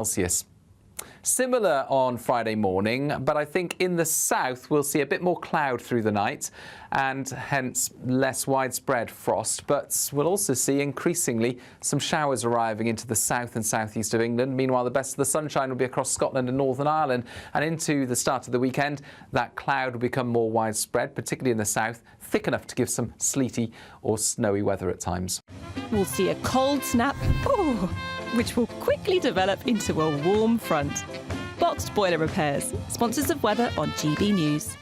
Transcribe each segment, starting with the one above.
Celsius. Similar on Friday morning, but I think in the south we'll see a bit more cloud through the night and hence less widespread frost, but we'll also see increasingly some showers arriving into the south and southeast of England. Meanwhile, the best of the sunshine will be across Scotland and Northern Ireland, and into the start of the weekend that cloud will become more widespread, particularly in the south, thick enough to give some sleety or snowy weather at times. We'll see a cold snap, which will quickly develop into a warm front. Boxed Boiler Repairs, sponsors of weather on GB News.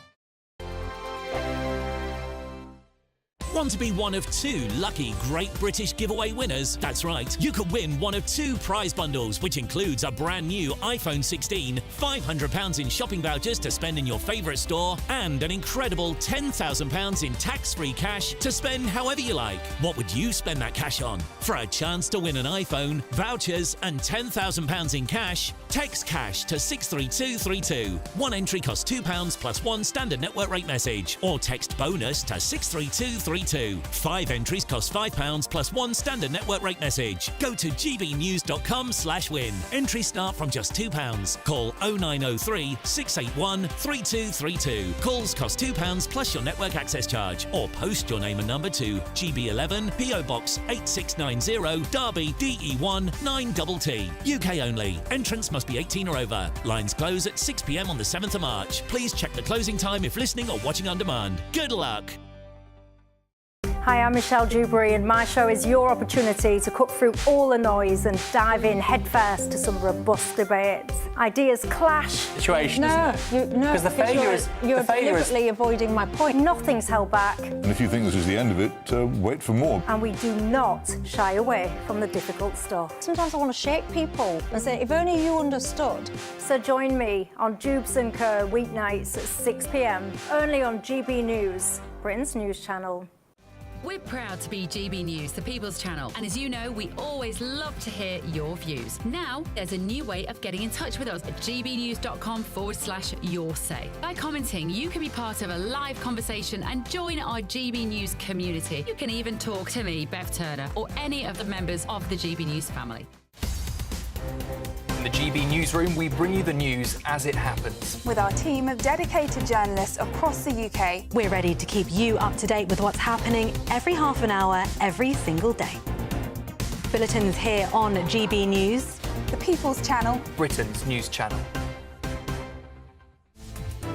Want to be one of 2 lucky Great British Giveaway winners? That's right, you could win one of 2 prize bundles, which includes a brand new iPhone 16, £500 in shopping vouchers to spend in your favourite store, and an incredible £10,000 in tax-free cash to spend however you like. What would you spend that cash on? For a chance to win an iPhone, vouchers and £10,000 in cash, text cash to 63232. One entry costs £2 plus 1 standard network rate message, or text bonus to 63232. 5 entries cost £5 plus 1 standard network rate message. Go to gbnews.com/win. Entries start from just £2. Call 0903 681 3232. Calls cost £2 plus your network access charge, or post your name and number to GB11 PO Box 8690 Derby DE1 9TT. UK only. Entrance must be 18 or over. Lines close at 6 p.m. on the 7th of March. Please check the closing time if listening or watching on demand. Good luck. Hi, I'm Michelle Dewberry, and my show is your opportunity to cut through all the noise and dive in headfirst to some robust debates. Ideas clash. Situation, isn't it? Because the failure is... You're deliberately avoiding my point. Nothing's held back. And if you think this is the end of it, wait for more. And we do not shy away from the difficult stuff. Sometimes I want to shake people and say, if only you understood. So join me on Dubes & Co. weeknights at 6 p.m, only on GB News, Britain's news channel. We're proud to be GB News, the People's Channel, and as you know, we always love to hear your views. Now, there's a new way of getting in touch with us at gbnews.com/yoursay. By commenting, you can be part of a live conversation and join our GB News community. You can even talk to me, Bev Turner, or any of the members of the GB News family. In the GB Newsroom, we bring you the news as it happens. With our team of dedicated journalists across the UK. We're ready to keep you up to date with what's happening every half an hour, every single day. Bulletins here on GB News. The People's Channel. Britain's news channel.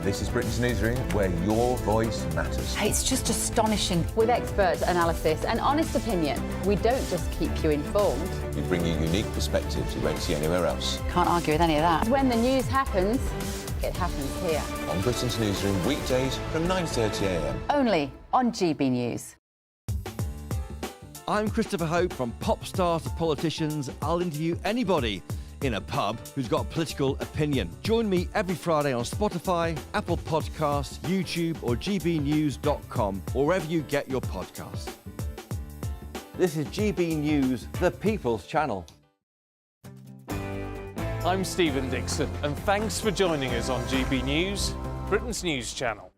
This is Britain's Newsroom, where your voice matters. It's just astonishing. With expert analysis and honest opinion, we don't just keep you informed. We bring you unique perspectives you won't see anywhere else. Can't argue with any of that. When the news happens, it happens here. On Britain's Newsroom, weekdays from 9:30 a.m. Only on GB News. I'm Christopher Hope. From pop stars to politicians, I'll interview anybody in a pub who's got a political opinion. Join me every Friday on Spotify, Apple Podcasts, YouTube or gbnews.com, or wherever you get your podcasts. This is GB News, the People's Channel. I'm Stephen Dixon, and thanks for joining us on GB News, Britain's news channel.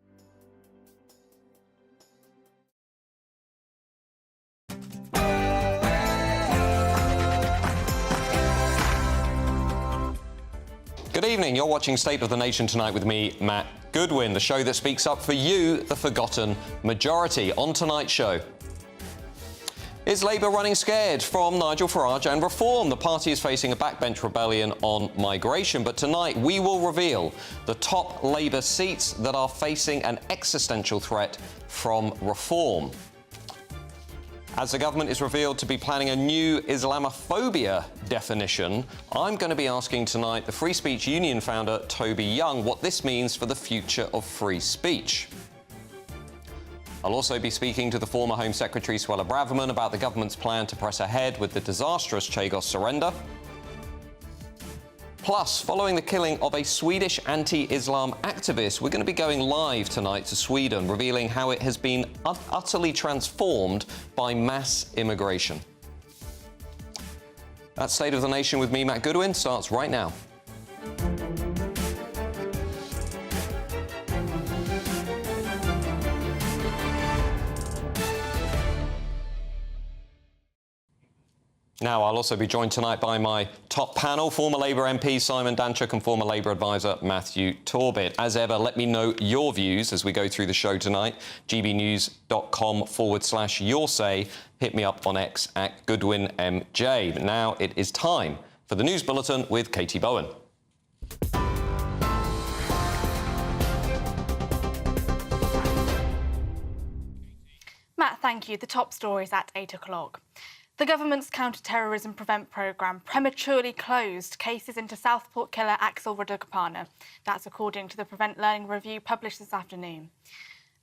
Good evening, you're watching State of the Nation tonight with me, Matt Goodwin, the show that speaks up for you, the forgotten majority. On tonight's show, is Labour running scared from Nigel Farage and Reform? The party is facing a backbench rebellion on migration, but tonight we will reveal the top Labour seats that are facing an existential threat from Reform. As the government is revealed to be planning a new Islamophobia definition, I'm going to be asking tonight the Free Speech Union founder, Toby Young, what this means for the future of free speech. I'll also be speaking to the former Home Secretary, Suella Braverman, about the government's plan to press ahead with the disastrous Chagos surrender. Plus, following the killing of a Swedish anti-Islam activist, we're going to be going live tonight to Sweden, revealing how it has been utterly transformed by mass immigration. That State of the Nation with me, Matt Goodwin, starts right now. Now, I'll also be joined tonight by my top panel, former Labour MP Simon Danchuk and former Labour advisor Matthew Torbit. As ever, let me know your views as we go through the show tonight. gbnews.com/your say. Hit me up on X at GoodwinMJ. But now it is time for the News Bulletin with Katie Bowen. Matt, thank you. The top stories at 8 o'clock. The government's counter-terrorism prevent programme prematurely closed cases into Southport killer Axel Rudakapana. That's according to the Prevent Learning Review published this afternoon.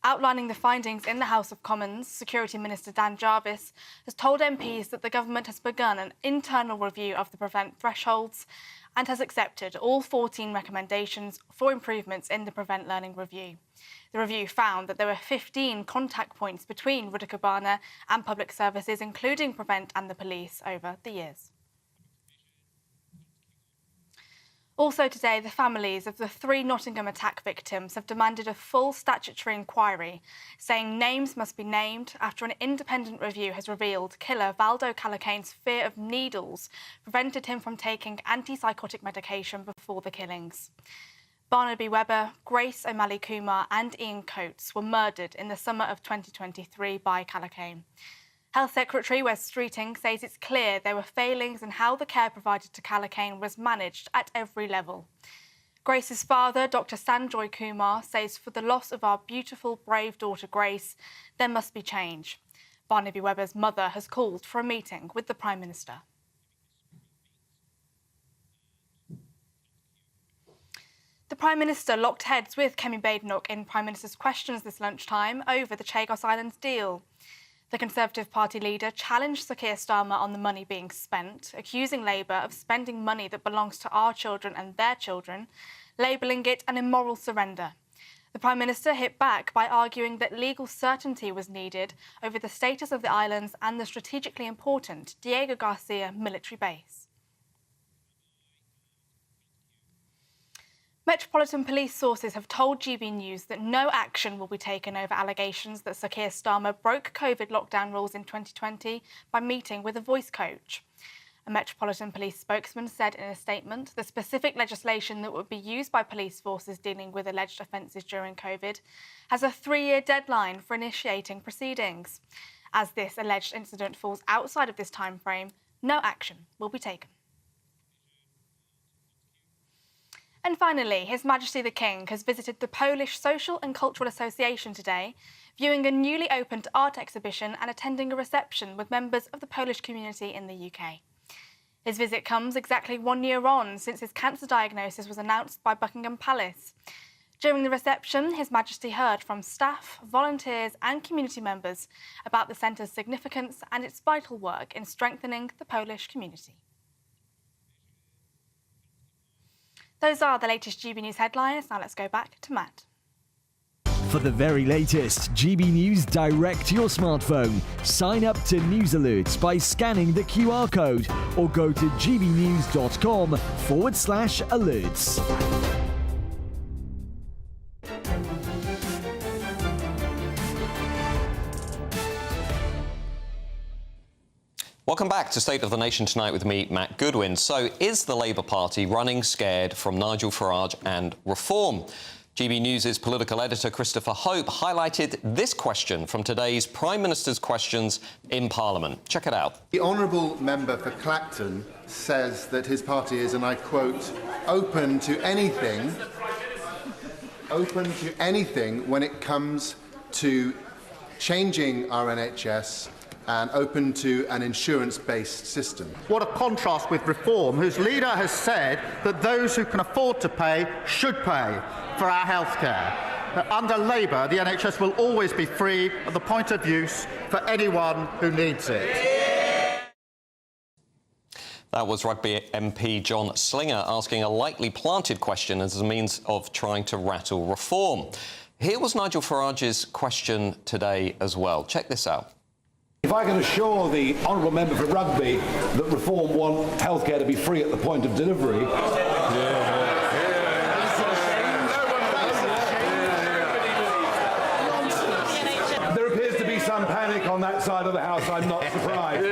Outlining the findings in the House of Commons, Security Minister Dan Jarvis has told MPs that the government has begun an internal review of the prevent thresholds and has accepted all 14 recommendations for improvements in the Prevent Learning Review. The review found that there were 15 contact points between Rudakapana and public services, including Prevent and the police, over the years. Also today, the families of the 3 Nottingham attack victims have demanded a full statutory inquiry, saying names must be named after an independent review has revealed killer Valdo Calacane's fear of needles prevented him from taking antipsychotic medication before the killings. Barnaby Webber, Grace O'Malley Kumar and Ian Coates were murdered in the summer of 2023 by Calacane. Health Secretary Wes Streeting says it's clear there were failings in how the care provided to Calacane was managed at every level. Grace's father, Dr. Sanjoy Kumar, says for the loss of our beautiful, brave daughter Grace, there must be change. Barnaby Webber's mother has called for a meeting with the Prime Minister. The Prime Minister locked heads with Kemi Badenoch in Prime Minister's questions this lunchtime over the Chagos Islands deal. The Conservative Party leader challenged Sir Keir Starmer on the money being spent, accusing Labour of spending money that belongs to our children and their children, labelling it an immoral surrender. The Prime Minister hit back by arguing that legal certainty was needed over the status of the islands and the strategically important Diego Garcia military base. Metropolitan Police sources have told GB News that no action will be taken over allegations that Sir Keir Starmer broke COVID lockdown rules in 2020 by meeting with a voice coach. A Metropolitan Police spokesman said in a statement the specific legislation that would be used by police forces dealing with alleged offences during COVID has a 3-year deadline for initiating proceedings. As this alleged incident falls outside of this timeframe, no action will be taken. And finally, His Majesty the King has visited the Polish Social and Cultural Association today, viewing a newly opened art exhibition and attending a reception with members of the Polish community in the UK. His visit comes exactly 1 year on since his cancer diagnosis was announced by Buckingham Palace. During the reception, His Majesty heard from staff, volunteers and community members about the centre's significance and its vital work in strengthening the Polish community. Those are the latest GB News headlines. Now let's go back to Matt. For the very latest GB News direct to your smartphone, sign up to News Alerts by scanning the QR code or go to gbnews.com/alerts. Welcome back to State of the Nation tonight with me, Matt Goodwin. So, is the Labour Party running scared from Nigel Farage and reform? GB News' political editor Christopher Hope highlighted this question from today's Prime Minister's questions in Parliament. Check it out. The honourable member for Clacton says that his party is, and I quote, open to anything when it comes to changing our NHS and open to an insurance-based system. What a contrast with Reform, whose leader has said that those who can afford to pay should pay for our health care. Under Labour, the NHS will always be free at the point of use for anyone who needs it. That was Rugby MP John Slinger asking a lightly planted question as a means of trying to rattle Reform. Here was Nigel Farage's question today as well. Check this out. If I can assure the honourable member for Rugby that Reform want healthcare to be free at the point of delivery. There appears to be some panic on that side of the House. I'm not surprised.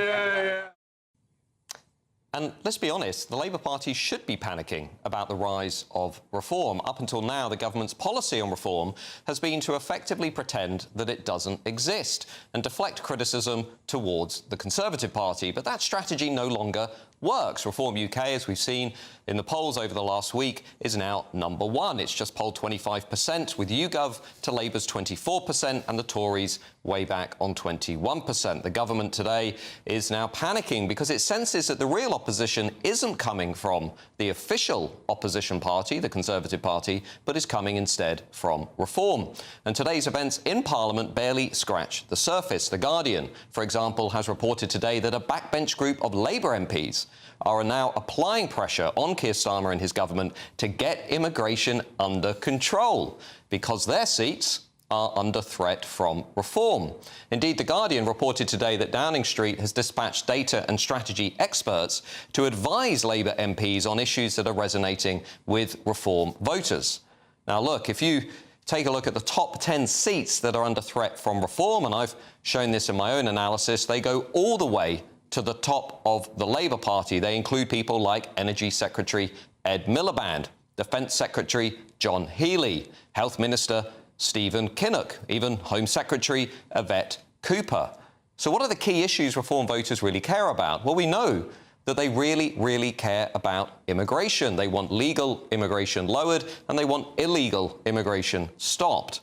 And let's be honest, the Labour Party should be panicking about the rise of reform. Up until now, the government's policy on reform has been to effectively pretend that it doesn't exist and deflect criticism towards the Conservative Party. But that strategy no longer works. Reform UK, as we've seen in the polls over the last week, is now #1. It's just polled 25%, with YouGov to Labour's 24% and the Tories way back on 21%. The government today is now panicking because it senses that the real opposition isn't coming from the official opposition party, the Conservative Party, but is coming instead from Reform. And today's events in Parliament barely scratch the surface. The Guardian, for example, has reported today that a backbench group of Labour MPs are now applying pressure on Keir Starmer and his government to get immigration under control because their seats are under threat from reform. Indeed, The Guardian reported today that Downing Street has dispatched data and strategy experts to advise Labour MPs on issues that are resonating with reform voters. Now, look, if you take a look at the top 10 seats that are under threat from reform, and I've shown this in my own analysis, they go all the way to the top of the Labour Party. They include people like Energy Secretary Ed Miliband, Defence Secretary John Healey, Health Minister Stephen Kinnock, even Home Secretary Yvette Cooper. So what are the key issues reform voters really care about? Well, we know that they really care about immigration. They want legal immigration lowered and they want illegal immigration stopped.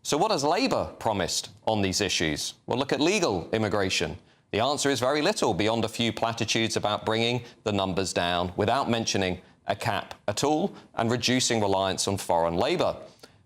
So what has Labour promised on these issues? Well, look at legal immigration. The answer is very little, beyond a few platitudes about bringing the numbers down without mentioning a cap at all and reducing reliance on foreign labour.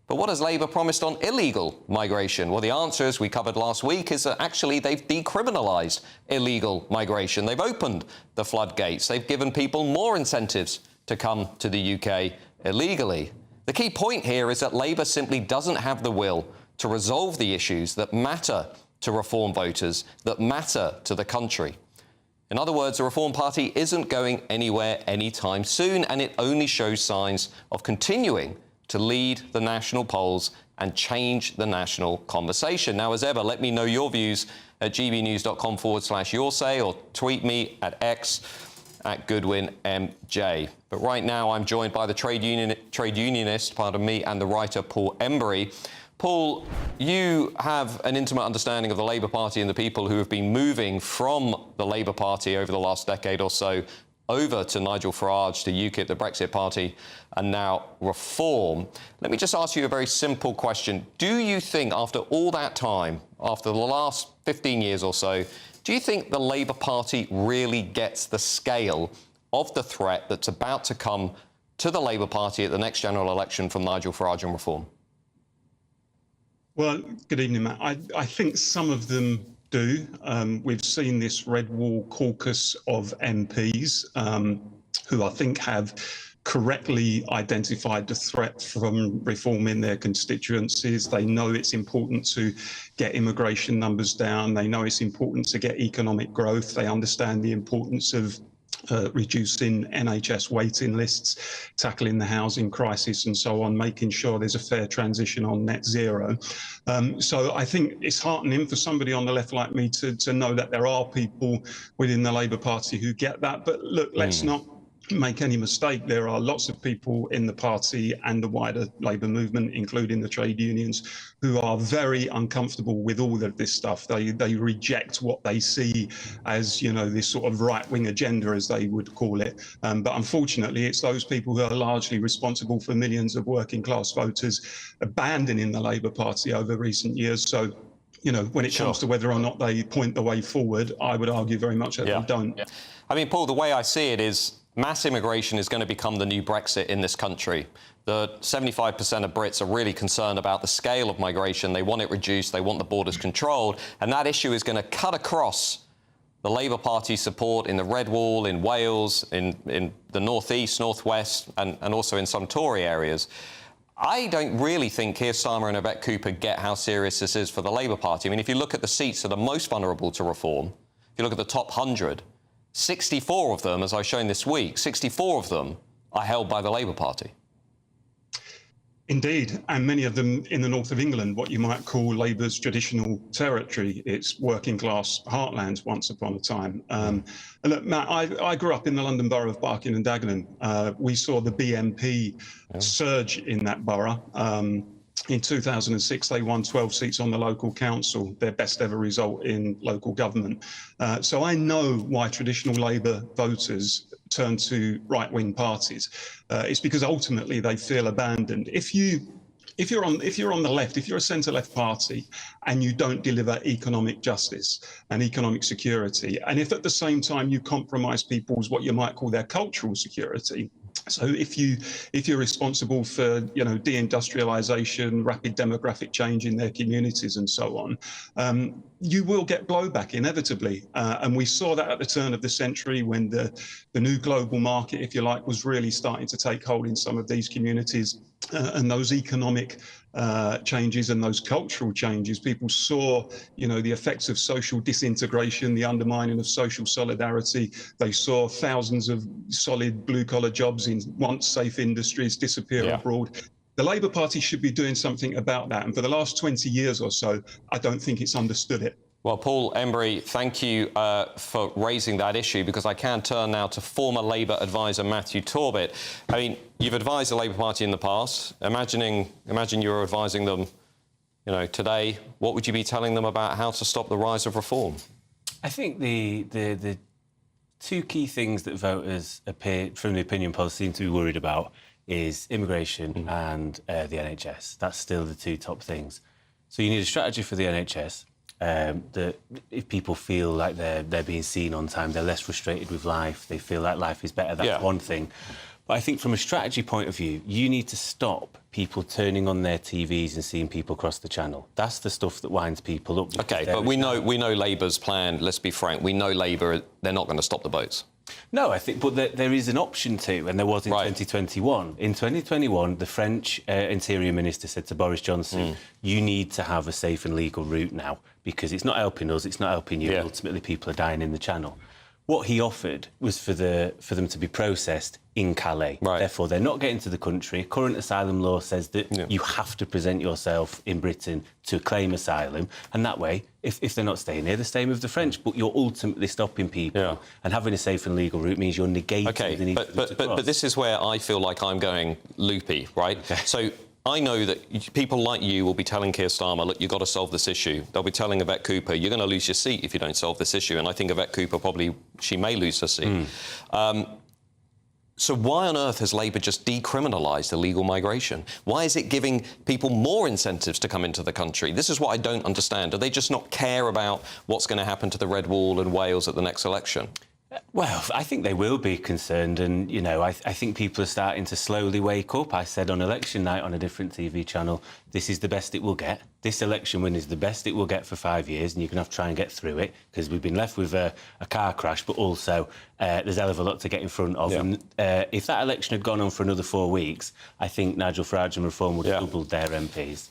But what has Labour promised on illegal migration? Well, the answer, as we covered last week, is that actually they've decriminalised illegal migration. They've opened the floodgates. They've given people more incentives to come to the UK illegally. The key point here is that Labour simply doesn't have the will to resolve the issues that matter to reform voters, that matter to the country. In other words, the Reform Party isn't going anywhere anytime soon, and it only shows signs of continuing to lead the national polls and change the national conversation. Now, as ever, let me know your views at gbnews.com/yoursay or tweet me at X at GoodwinMJ. But right now, I'm joined by the trade unionist, and the writer Paul Embury. Paul, you have an intimate understanding of the Labour Party and the people who have been moving from the Labour Party over the last decade or so over to Nigel Farage, to UKIP, the Brexit Party, and now Reform. Let me just ask you a very simple question. Do you think, after all that time, after the last 15 years or so, do you think the Labour Party really gets the scale of the threat that's about to come to the Labour Party at the next general election from Nigel Farage and Reform? Well, good evening, Matt. I think some of them do. We've seen this Red Wall caucus of MPs who I think have correctly identified the threat from reform in their constituencies. They know it's important to get immigration numbers down. They know it's important to get economic growth. They understand the importance of reducing NHS waiting lists, tackling the housing crisis and so on, making sure there's a fair transition on net zero. So I think it's heartening for somebody on the left like me to know that there are people within the Labour Party who get that. But look, let's not make any mistake. There are lots of people in the party and the wider Labour movement, including the trade unions, who are very uncomfortable with all of this stuff. They reject what they see as, you know, this sort of right-wing agenda, as they would call it. But unfortunately, it's those people who are largely responsible for millions of working-class voters abandoning the Labour Party over recent years. So, you know, when it comes to whether or not they point the way forward, I would argue very much that they don't. I mean, Paul, the way I see it is mass immigration is going to become the new Brexit in this country. The 75% of Brits are really concerned about the scale of migration. They want it reduced. They want the borders controlled. And that issue is going to cut across the Labour Party support in the Red Wall, in Wales, in the North East, North West, and also in some Tory areas. I don't really think Keir Starmer and Yvette Cooper get how serious this is for the Labour Party. I mean, if you look at the seats that are most vulnerable to reform, if you look at the top 100, 64 of them, as I've shown this week, 64 of them are held by the Labour Party. Indeed, and many of them in the north of England, what you might call Labour's traditional territory. It's working class heartlands once upon a time. And look, Matt, I grew up in the London borough of Barking and Dagenham. We saw the BNP surge in that borough. In 2006, they won 12 seats on the local council, their best ever result in local government. So I know why traditional Labour voters turn to right-wing parties. It's because ultimately they feel abandoned. If you're on the left, if you're a centre-left party and you don't deliver economic justice and economic security, and if at the same time you compromise people's what you might call their cultural security. So if you're responsible for deindustrialization, rapid demographic change in their communities and so on, you will get blowback inevitably. And we saw that at the turn of the century when the new global market, if you like, was really starting to take hold in some of these communities. And those economic changes and those cultural changes, people saw, the effects of social disintegration, the undermining of social solidarity. They saw thousands of solid blue-collar jobs in once safe industries disappear abroad. The Labour Party should be doing something about that. And for the last 20 years or so, I don't think it's understood it. Well, Paul Embry, thank you for raising that issue, because I can turn now to former Labour advisor Matthew Torbett. I mean, you've advised the Labour Party in the past. Imagine you're advising them, today. What would you be telling them about how to stop the rise of reform? I think the two key things that voters from the opinion polls seem to be worried about is immigration and the NHS. That's still the two top things. So you need a strategy for the NHS. That if people feel like they're being seen on time, they're less frustrated with life, they feel like life is better, that's one thing. But I think from a strategy point of view, you need to stop people turning on their TVs and seeing people cross the channel. That's the stuff that winds people up. OK, but we know Labour's plan, let's be frank, we know Labour, they're not going to stop the boats. No, I think, but there is an option to, and there was in 2021. In 2021, the French Interior Minister said to Boris Johnson, you need to have a safe and legal route now, because it's not helping us, it's not helping you. Ultimately, people are dying in the Channel. What he offered was for them to be processed in Calais. Therefore, they're not getting to the country. Current asylum law says that you have to present yourself in Britain to claim asylum, and that way, if they're not staying here, they're staying with the French. But you're ultimately stopping people, and having a safe and legal route means you're negating the need for them to cross. But this is where I feel like I'm going loopy, right? So I know that people like you will be telling Keir Starmer, look, you've got to solve this issue. They'll be telling Yvette Cooper, you're going to lose your seat if you don't solve this issue. And I think Yvette Cooper she may lose her seat. So why on earth has Labour just decriminalised illegal migration? Why is it giving people more incentives to come into the country? This is what I don't understand. Do they just not care about what's going to happen to the Red Wall and Wales at the next election? Well, I think they will be concerned, and, I think people are starting to slowly wake up. I said on election night on a different TV channel, this is the best it will get. This election win is the best it will get for 5 years, and you're going to have to try and get through it, because we've been left with a car crash, but also there's a hell of a lot to get in front of. And if that election had gone on for another 4 weeks, I think Nigel Farage and Reform would have doubled their MPs.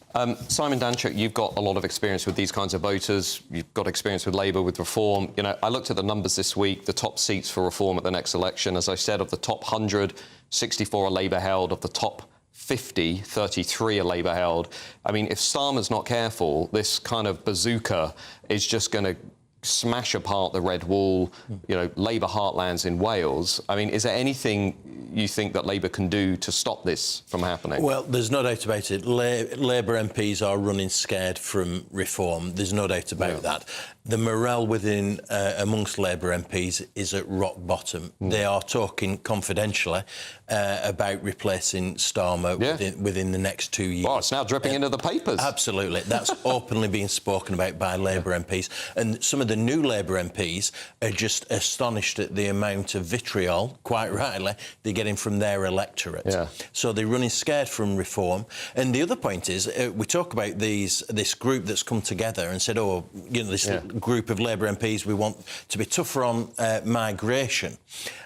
Simon Danchuk, you've got a lot of experience with these kinds of voters. You've got experience with Labour, with Reform. I looked at the numbers this week, the top seats for Reform at the next election. As I said, of the top 100, 64 are Labour held. Of the top 50, 33 are Labour held. I mean, if Starmer's not careful, this kind of bazooka is just going to smash apart the Red Wall, Labour heartlands in Wales. I mean, is there anything you think that Labour can do to stop this from happening? Well, there's no doubt about it. Labour MPs are running scared from Reform. There's no doubt about that. The morale amongst Labour MPs is at rock bottom. They are talking confidentially about replacing Starmer within the next 2 years. Well, it's now dripping into the papers. Absolutely. That's openly being spoken about by Labour MPs. And some of the new Labour MPs are just astonished at the amount of vitriol, quite rightly, they're getting from their electorate. So they're running scared from Reform. And the other point is, we talk about this group that's come together and said, this group of Labour MPs, we want to be tougher on migration.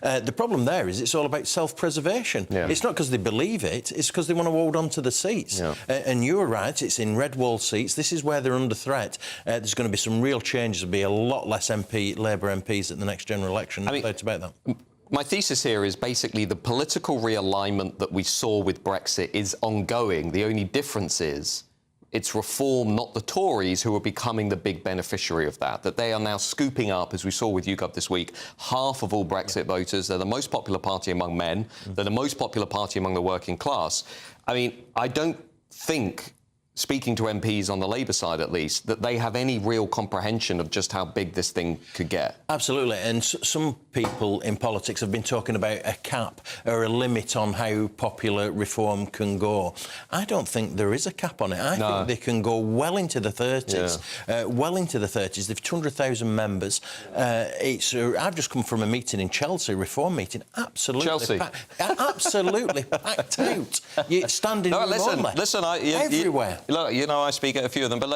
The problem there is it's all about self-preservation. It's not because they believe it, it's because they want to hold on to the seats. And you're right, it's in Red Wall seats. This is where they're under threat. There's going to be some real changes. There'll be a lot less Labour MPs at the next general election. No doubt about that. my thesis here is basically the political realignment that we saw with Brexit is ongoing. The only difference is it's Reform, not the Tories, who are becoming the big beneficiary of that, that they are now scooping up, as we saw with YouGov this week, half of all Brexit voters. They're the most popular party among men. They're the most popular party among the working class. I mean, I don't think, speaking to MPs on the Labour side at least, that they have any real comprehension of just how big this thing could get. Absolutely, and some people in politics have been talking about a cap or a limit on how popular Reform can go. I don't think there is a cap on it. I think they can go well into the 30s. Well into the 30s. They've 200,000 members. I've just come from a meeting in Chelsea, Reform meeting. Absolutely. Chelsea. Absolutely packed out. You're standing room only. Listen, everywhere. Look, you know, I speak at a few of them, but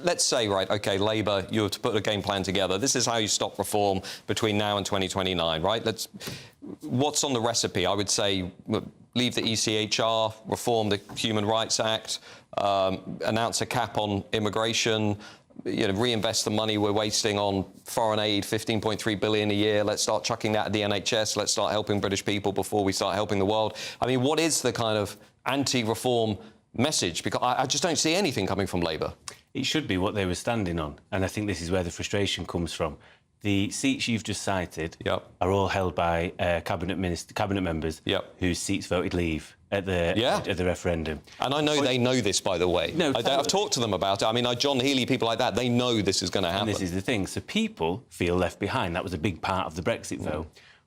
let's say, right, OK, Labour, you have to put a game plan together. This is how you stop Reform between now and 2029, right? What's on the recipe? I would say leave the ECHR, reform the Human Rights Act, announce a cap on immigration, you know, reinvest the money we're wasting on foreign aid, 15.3 billion a year. Let's start chucking that at the NHS. Let's start helping British people before we start helping the world. I mean, what is the kind of anti-reform message? Because I just don't see anything coming from Labour. It should be what they were standing on, and I think this is where the frustration comes from. The seats you've just cited are all held by cabinet members whose seats voted leave at the referendum. And I know they know this, by the way. No, I've talked to them about it. I mean, John Healey, people like that, they know this is going to happen. And this is the thing. So people feel left behind. That was a big part of the Brexit vote.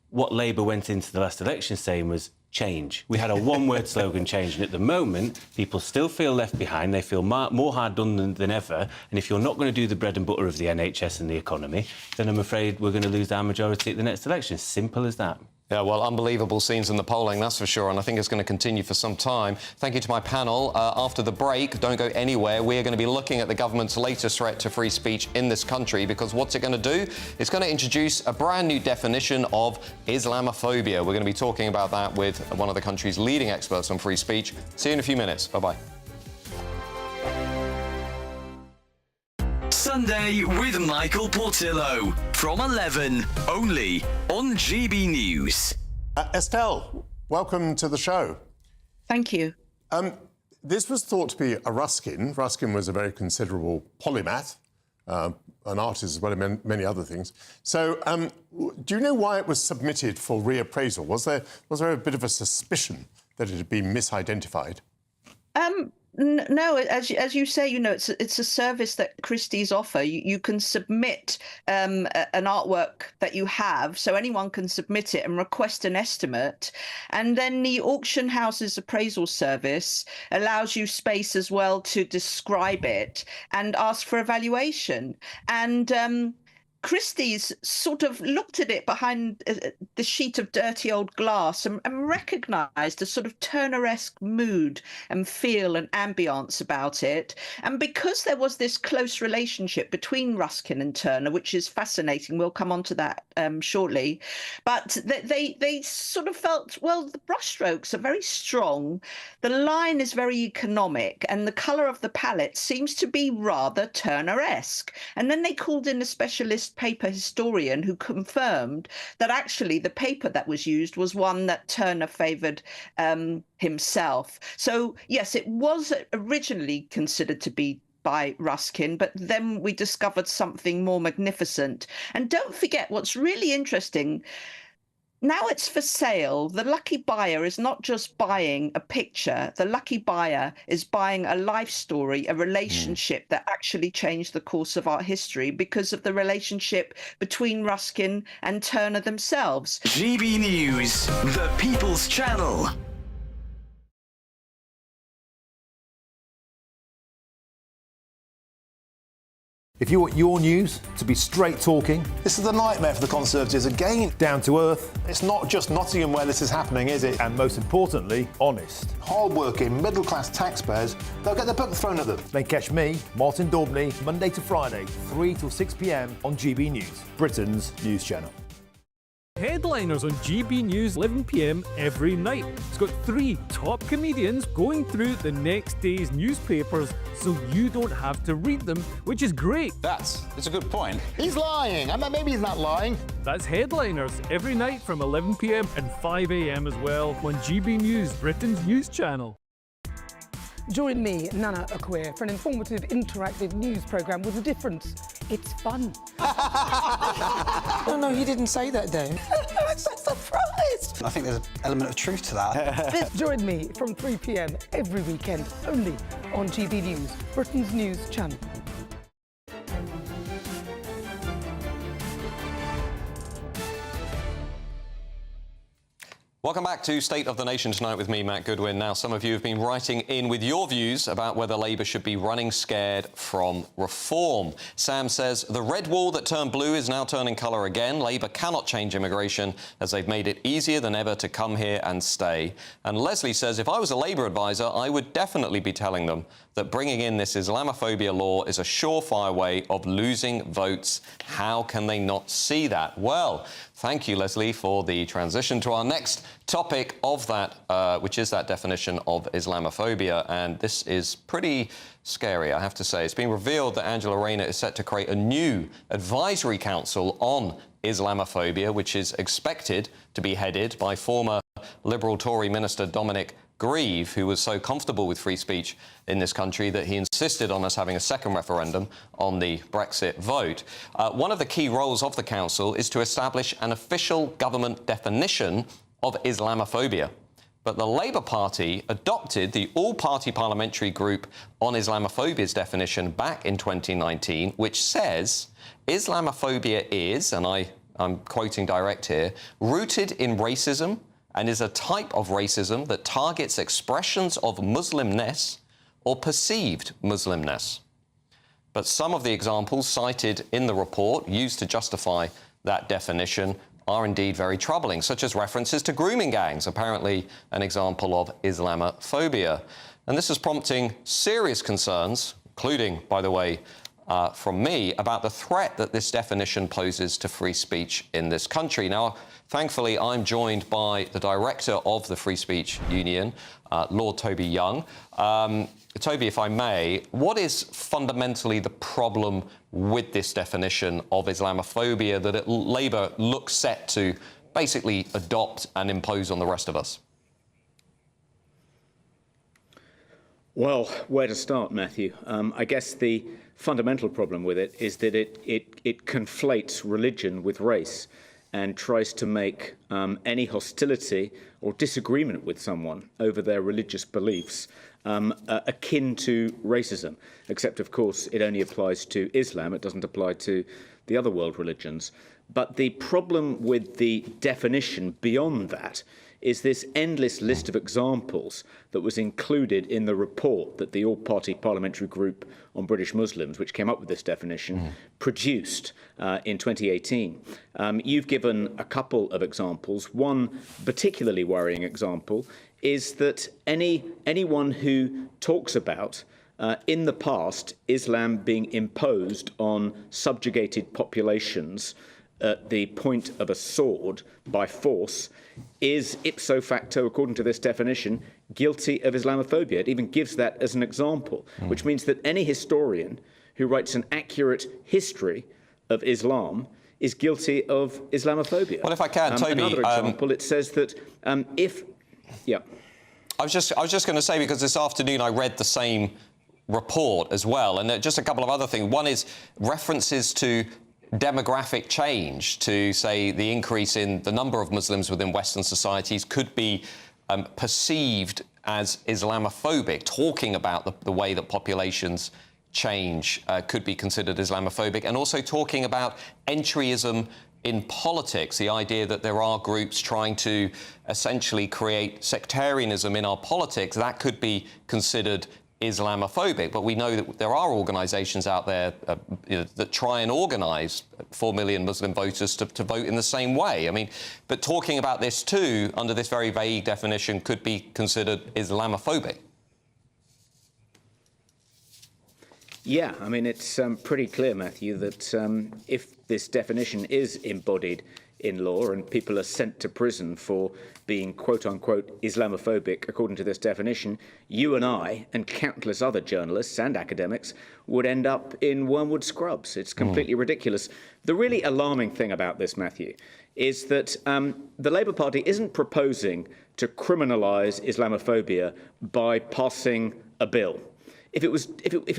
What Labour went into the last election saying was change. We had a one-word slogan, change, and at the moment, people still feel left behind. They feel more hard done than ever. And if you're not going to do the bread and butter of the NHS and the economy, then I'm afraid we're going to lose our majority at the next election. Simple as that. Yeah, well, unbelievable scenes in the polling, that's for sure, and I think it's going to continue for some time. Thank you to my panel. After the break, don't go anywhere. We are going to be looking at the government's latest threat to free speech in this country, because what's it going to do? It's going to introduce a brand new definition of Islamophobia. We're going to be talking about that with one of the country's leading experts on free speech. See you in a few minutes. Bye-bye. Sunday with Michael Portillo from 11, only on GB News. Estelle, welcome to the show. Thank you. This was thought to be a Ruskin. Ruskin was a very considerable polymath, an artist as well as many other things. So do you know why it was submitted for reappraisal? Was there a bit of a suspicion that it had been misidentified? No, as you say, you know, it's a service that Christie's offer. You can submit an artwork that you have, so anyone can submit it and request an estimate, and then the auction house's appraisal service allows you space as well to describe it and ask for evaluation. And Christie's sort of looked at it behind the sheet of dirty old glass and recognised a sort of Turner-esque mood and feel and ambience about it. And because there was this close relationship between Ruskin and Turner, which is fascinating, we'll come on to that shortly, but they sort of felt, well, the brushstrokes are very strong, the line is very economic, and the colour of the palette seems to be rather Turner-esque. And then they called in a specialist paper historian who confirmed that actually the paper that was used was one that Turner favoured himself. So yes, it was originally considered to be by Ruskin, but then we discovered something more magnificent. And don't forget, what's really interesting, now it's for sale. The lucky buyer is not just buying a picture. The lucky buyer is buying a life story, a relationship that actually changed the course of art history because of the relationship between Ruskin and Turner themselves. GB News, the People's Channel. If you want your news to be straight talking... This is a nightmare for the Conservatives again. Down to earth. It's not just Nottingham where this is happening, is it? And most importantly, honest. Hard-working, middle-class taxpayers, they'll get the book thrown at them. Then catch me, Martin Daubney, Monday to Friday, 3 till 6 p.m. on GB News, Britain's news channel. Headliners on GB News 11 p.m. every night. It's got 3 top comedians going through the next day's newspapers so you don't have to read them, which is great. That's a good point. He's lying. Maybe he's not lying. That's Headliners every night from 11 p.m. and 5 a.m. as well on GB News, Britain's news channel. Join me, Nana Akwe, for an informative, interactive news programme with a difference. It's fun. No, he didn't say that, Dave. I'm so surprised. I think there's an element of truth to that. Join me from 3 p.m. every weekend, only on GB News, Britain's news channel. Welcome back to State of the Nation tonight with me, Matt Goodwin. Now, some of you have been writing in with your views about whether Labour should be running scared from reform. Sam says, the red wall that turned blue is now turning colour again. Labour cannot change immigration as they've made it easier than ever to come here and stay. And Leslie says, if I was a Labour advisor, I would definitely be telling them that bringing in this Islamophobia law is a surefire way of losing votes. How can they not see that? Well, thank you, Leslie, for the transition to our next topic of that, which is that definition of Islamophobia. And this is pretty scary, I have to say. It's been revealed that Angela Rayner is set to create a new advisory council on Islamophobia, which is expected to be headed by former Liberal Tory Minister Dominic Grieve, who was so comfortable with free speech in this country that he insisted on us having a second referendum on the Brexit vote. One of the key roles of the council is to establish an official government definition of Islamophobia. But the Labour Party adopted the all-party parliamentary group on Islamophobia's definition back in 2019, which says Islamophobia is, and I'm quoting direct here, rooted in racism and is a type of racism that targets expressions of Muslimness or perceived Muslimness. But some of the examples cited in the report used to justify that definition are indeed very troubling, such as references to grooming gangs, apparently an example of Islamophobia. And this is prompting serious concerns, including, by the way, from me, about the threat that this definition poses to free speech in this country. Now, thankfully, I'm joined by the director of the Free Speech Union, Lord Toby Young. Toby, if I may, what is fundamentally the problem with this definition of Islamophobia that Labour looks set to basically adopt and impose on the rest of us? Well, where to start, Matthew? I guess the fundamental problem with it is that it conflates religion with race and tries to make any hostility or disagreement with someone over their religious beliefs akin to racism, except, of course, it only applies to Islam. It doesn't apply to the other world religions. But the problem with the definition beyond that is this endless list of examples that was included in the report that the all-party parliamentary group on British Muslims, which came up with this definition, produced in 2018. You've given a couple of examples. One particularly worrying example is that anyone who talks about in the past Islam being imposed on subjugated populations at the point of a sword by force is ipso facto, according to this definition, guilty of Islamophobia. It even gives that as an example, which means that any historian who writes an accurate history of Islam is guilty of Islamophobia. Well, if I can, Toby, another example, it says that yeah. I was just going to say, because this afternoon I read the same report as well, and just a couple of other things. One is references to demographic change, to say the increase in the number of Muslims within Western societies could be perceived as Islamophobic. Talking about the way that populations change could be considered Islamophobic, and also talking about entryism in politics, the idea that there are groups trying to essentially create sectarianism in our politics, that could be considered Islamophobic. But we know that there are organisations out there that try and organise 4 million Muslim voters to vote in the same way. I mean, but talking about this too, under this very vague definition, could be considered Islamophobic. Yeah, I mean, it's pretty clear, Matthew, that if this definition is embodied in law, and people are sent to prison for being quote-unquote Islamophobic, according to this definition, you and I and countless other journalists and academics would end up in wormwood scrubs. It's completely ridiculous. The really alarming thing about this, Matthew, is that the Labour Party isn't proposing to criminalise Islamophobia by passing a bill. If it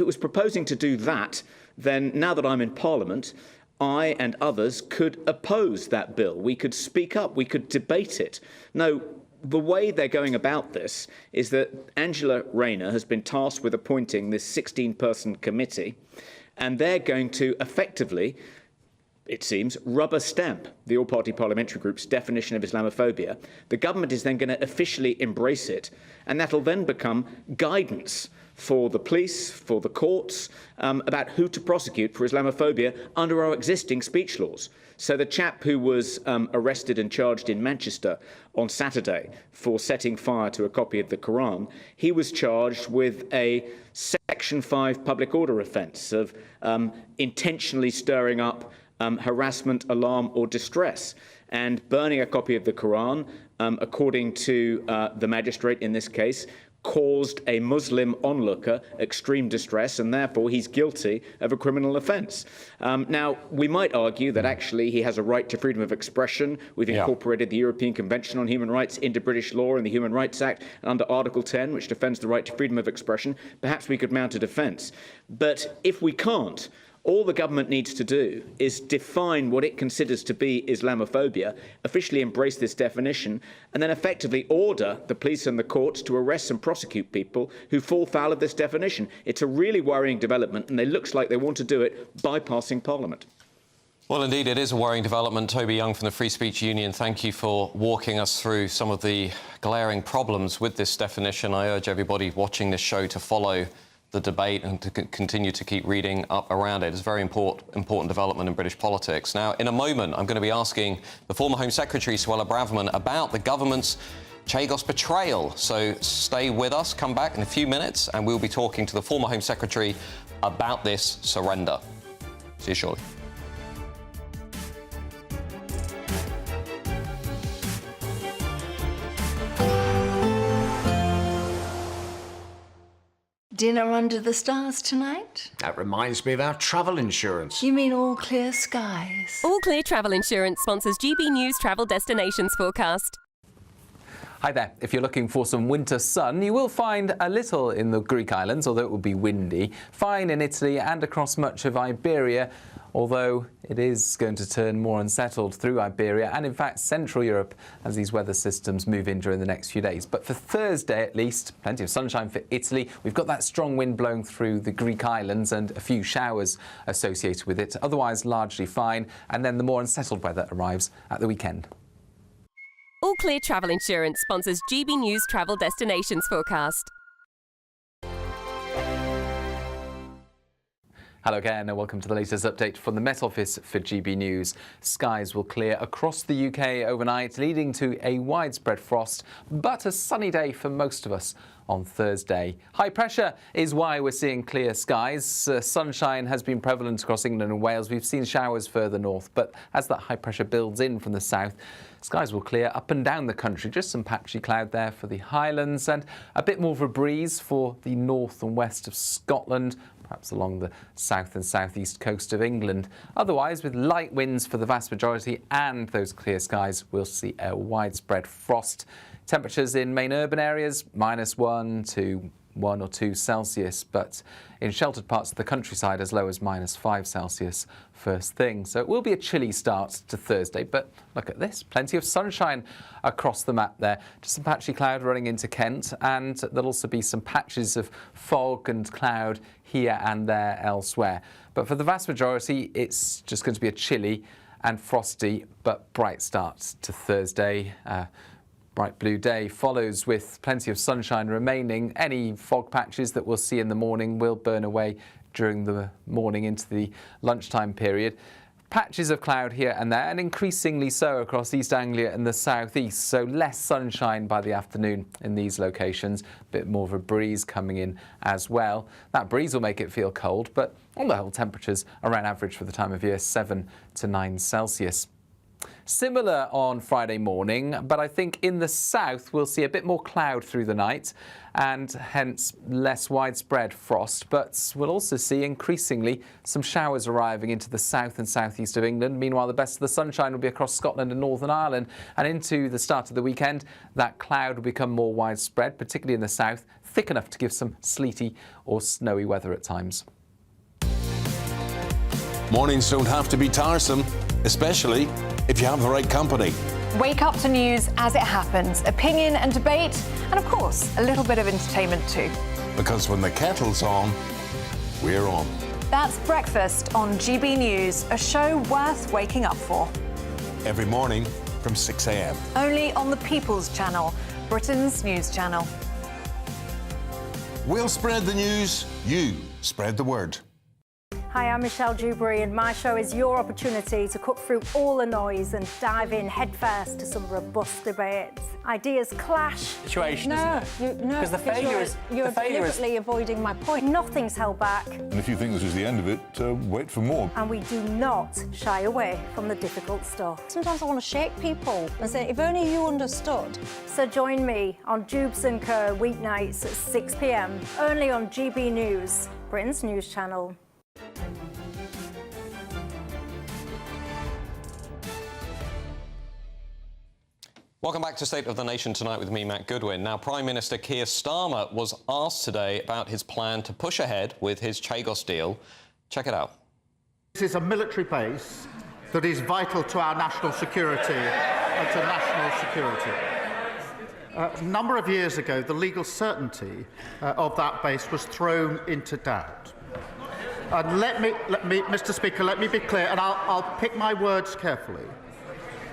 was proposing to do that, then now that I'm in Parliament, I and others could oppose that bill. We could speak up. We could debate it. No, the way they're going about this is that Angela Rayner has been tasked with appointing this 16-person committee, and they're going to effectively, it seems, rubber stamp the all-party parliamentary group's definition of Islamophobia. The government is then going to officially embrace it, and that'll then become guidance for the police, for the courts, about who to prosecute for Islamophobia under our existing speech laws. So the chap who was arrested and charged in Manchester on Saturday for setting fire to a copy of the Quran, he was charged with a Section 5 public order offence of intentionally stirring up harassment, alarm or distress. And burning a copy of the Quran, according to the magistrate in this case, caused a Muslim onlooker extreme distress, and therefore he's guilty of a criminal offence. Now, we might argue that actually he has a right to freedom of expression. We've incorporated the European Convention on Human Rights into British law and the Human Rights Act under Article 10, which defends the right to freedom of expression. Perhaps we could mount a defence. But if we can't, all the government needs to do is define what it considers to be Islamophobia, officially embrace this definition, and then effectively order the police and the courts to arrest and prosecute people who fall foul of this definition. It's a really worrying development, and it looks like they want to do it bypassing Parliament. Well, indeed, it is a worrying development. Toby Young from the Free Speech Union, thank you for walking us through some of the glaring problems with this definition. I urge everybody watching this show to follow the debate and to continue to keep reading up around it. It's a very important development in British politics. Now, in a moment, I'm going to be asking the former Home Secretary, Suella Braverman, about the government's Chagos betrayal. So stay with us, come back in a few minutes, and we'll be talking to the former Home Secretary about this surrender. See you shortly. Dinner under the stars tonight? That reminds me of our travel insurance. You mean All Clear Skies? All Clear Travel Insurance sponsors GB News Travel Destinations Forecast. Hi there. If you're looking for some winter sun, you will find a little in the Greek islands, although it will be windy. Fine in Italy and across much of Iberia, although it is going to turn more unsettled through Iberia and, in fact, Central Europe as these weather systems move in during the next few days. But for Thursday, at least, plenty of sunshine for Italy. We've got that strong wind blowing through the Greek islands and a few showers associated with it. Otherwise, largely fine. And then the more unsettled weather arrives at the weekend. All Clear Travel Insurance sponsors GB News Travel Destinations Forecast. Hello again and welcome to the latest update from the Met Office for GB News. Skies will clear across the UK overnight, leading to a widespread frost, but a sunny day for most of us on Thursday. High pressure is why we're seeing clear skies. Sunshine has been prevalent across England and Wales. We've seen showers further north, but as that high pressure builds in from the south, skies will clear up and down the country. Just some patchy cloud there for the Highlands and a bit more of a breeze for the north and west of Scotland, perhaps along the south and southeast coast of England. Otherwise, with light winds for the vast majority and those clear skies, we'll see a widespread frost. Temperatures in main urban areas, -1 to 1 or 2 Celsius, but in sheltered parts of the countryside as low as -5 Celsius first thing. So it will be a chilly start to Thursday, but look at this, plenty of sunshine across the map there. Just some patchy cloud running into Kent, and there'll also be some patches of fog and cloud here and there elsewhere. But for the vast majority, it's just going to be a chilly and frosty but bright start to Thursday. Bright blue day follows with plenty of sunshine remaining. Any fog patches that we'll see in the morning will burn away during the morning into the lunchtime period. Patches of cloud here and there, and increasingly so across East Anglia and the southeast, so less sunshine by the afternoon in these locations. A bit more of a breeze coming in as well. That breeze will make it feel cold, but on the whole, temperatures around average for the time of year, 7 to 9 Celsius. Similar on Friday morning, but I think in the south we'll see a bit more cloud through the night and hence less widespread frost, but we'll also see increasingly some showers arriving into the south and southeast of England. Meanwhile, the best of the sunshine will be across Scotland and Northern Ireland, and into the start of the weekend that cloud will become more widespread, particularly in the south, thick enough to give some sleety or snowy weather at times. Mornings don't have to be tiresome, especially if you have the right company. Wake up to news as it happens, opinion and debate, and of course, a little bit of entertainment too. Because when the kettle's on, we're on. That's Breakfast on GB News, a show worth waking up for. Every morning from 6 a.m. Only on the People's Channel, Britain's news channel. We'll spread the news, you spread the word. Hi, I'm Michelle Dewberry, and my show is your opportunity to cut through all the noise and dive in headfirst to some robust debates. Ideas clash. Situation, because the failure is you're deliberately avoiding my point. Nothing's held back. And if you think this is the end of it, wait for more. And we do not shy away from the difficult stuff. Sometimes I want to shake people and say, if only you understood. So join me on Jubes & Co. weeknights at 6 p.m. only on GB News, Britain's news channel. Welcome back to State of the Nation tonight with me, Matt Goodwin. Now, Prime Minister Keir Starmer was asked today about his plan to push ahead with his Chagos deal. Check it out. This is a military base that is vital to our national security and to national security. A number of years ago, the legal certainty of that base was thrown into doubt. And let me, Mr. Speaker, let me be clear, and I'll pick my words carefully.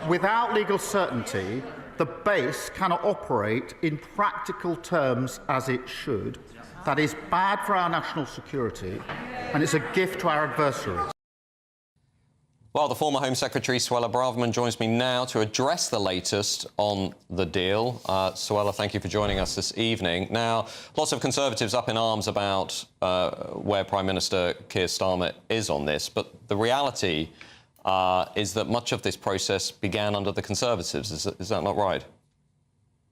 Without legal certainty, the base cannot operate in practical terms as it should. That is bad for our national security, and it's a gift to our adversaries. Well, the former Home Secretary, Suella Braverman, joins me now to address the latest on the deal. Suella, thank you for joining us this evening. Now, lots of Conservatives up in arms about where Prime Minister Keir Starmer is on this, but the reality is that much of this process began under the Conservatives. Is that not right?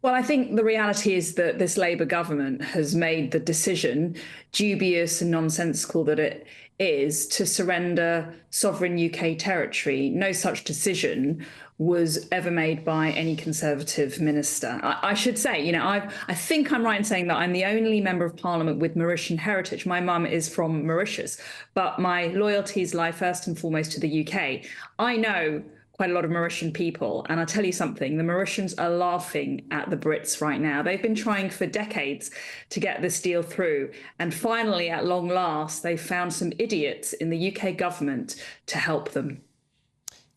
Well, I think the reality is that this Labour government has made the decision, dubious and nonsensical that it is, to surrender sovereign UK territory. No such decision was ever made by any Conservative minister. I should say, you know, I think I'm right in saying that I'm the only member of Parliament with Mauritian heritage. My mum is from Mauritius, but my loyalties lie first and foremost to the UK. I know quite a lot of Mauritian people, and I'll tell you something, the Mauritians are laughing at the Brits right now. They've been trying for decades to get this deal through, and finally, at long last, they found some idiots in the UK government to help them.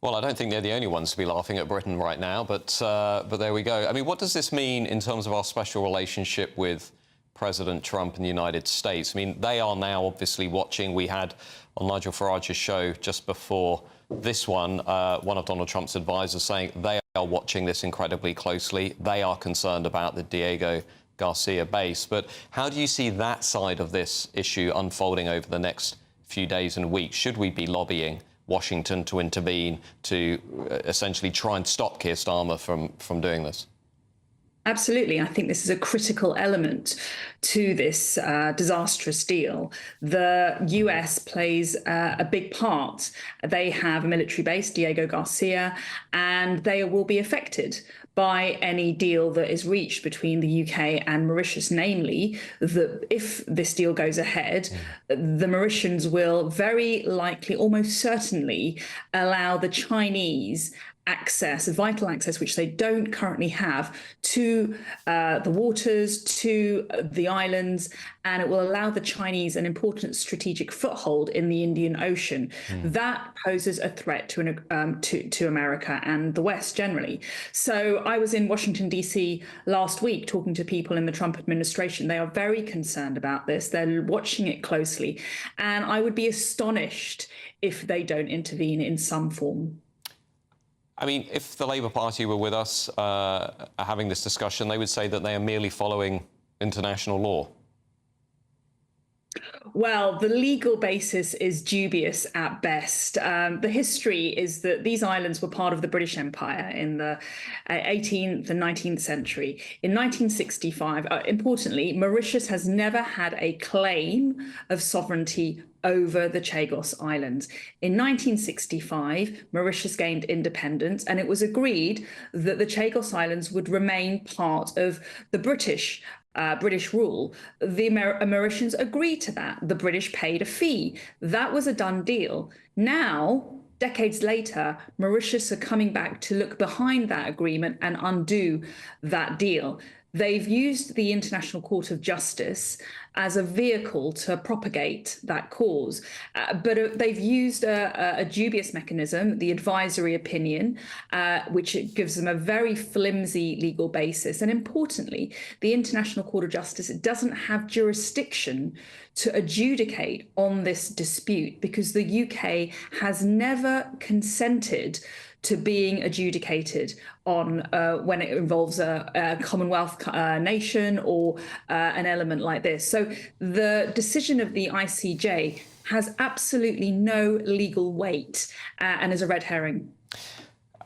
Well, I don't think they're the only ones to be laughing at Britain right now, but there we go. I mean, what does this mean in terms of our special relationship with President Trump and the United States? I mean, they are now obviously watching. We had on Nigel Farage's show just before this one of Donald Trump's advisors saying they are watching this incredibly closely. They are concerned about the Diego Garcia base. But how do you see that side of this issue unfolding over the next few days and weeks? Should we be lobbying Washington to intervene to essentially try and stop Keir Starmer from doing this? Absolutely. I think this is a critical element to this disastrous deal. The US plays a big part. They have a military base, Diego Garcia, and they will be affected by any deal that is reached between the UK and Mauritius, namely that if this deal goes ahead, the Mauritians will very likely, almost certainly, allow the Chinese access, vital access, which they don't currently have, to the waters, to the islands, and it will allow the Chinese an important strategic foothold in the Indian Ocean. That poses a threat to America and the West generally. So I was in Washington, D.C. last week talking to people in the Trump administration. They are very concerned about this. They're watching it closely. And I would be astonished if they don't intervene in some form. I mean, if the Labour Party were with us having this discussion, they would say that they are merely following international law. Well, the legal basis is dubious at best. The history is that these islands were part of the British Empire in the 18th and 19th century. In 1965, importantly, Mauritius has never had a claim of sovereignty over the Chagos Islands. In 1965, Mauritius gained independence, and it was agreed that the Chagos Islands would remain part of the British rule. The Mauritians agreed to that. The British paid a fee. That was a done deal. Now, decades later, Mauritius are coming back to look behind that agreement and undo that deal. They've used the International Court of Justice as a vehicle to propagate that cause. But they've used a dubious mechanism, the advisory opinion, which gives them a very flimsy legal basis. And importantly, the International Court of Justice doesn't have jurisdiction to adjudicate on this dispute because the UK has never consented to being adjudicated on when it involves a Commonwealth nation or an element like this. So the decision of the ICJ has absolutely no legal weight and is a red herring.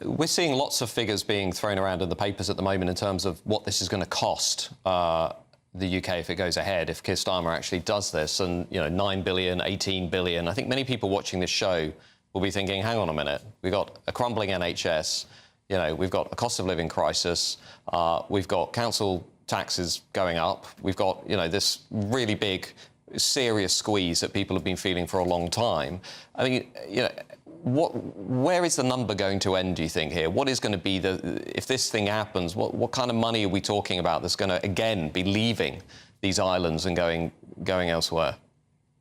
We're seeing lots of figures being thrown around in the papers at the moment in terms of what this is going to cost the UK if it goes ahead, if Keir Starmer actually does this. And, 9 billion, 18 billion. I think many people watching this show will be thinking, hang on a minute, we've got a crumbling NHS, we've got a cost of living crisis, we've got council taxes going up, we've got, this really big, serious squeeze that people have been feeling for a long time. I mean, where is the number going to end, do you think, here? What is going to be if this thing happens, what kind of money are we talking about that's going to, again, be leaving these islands and going elsewhere?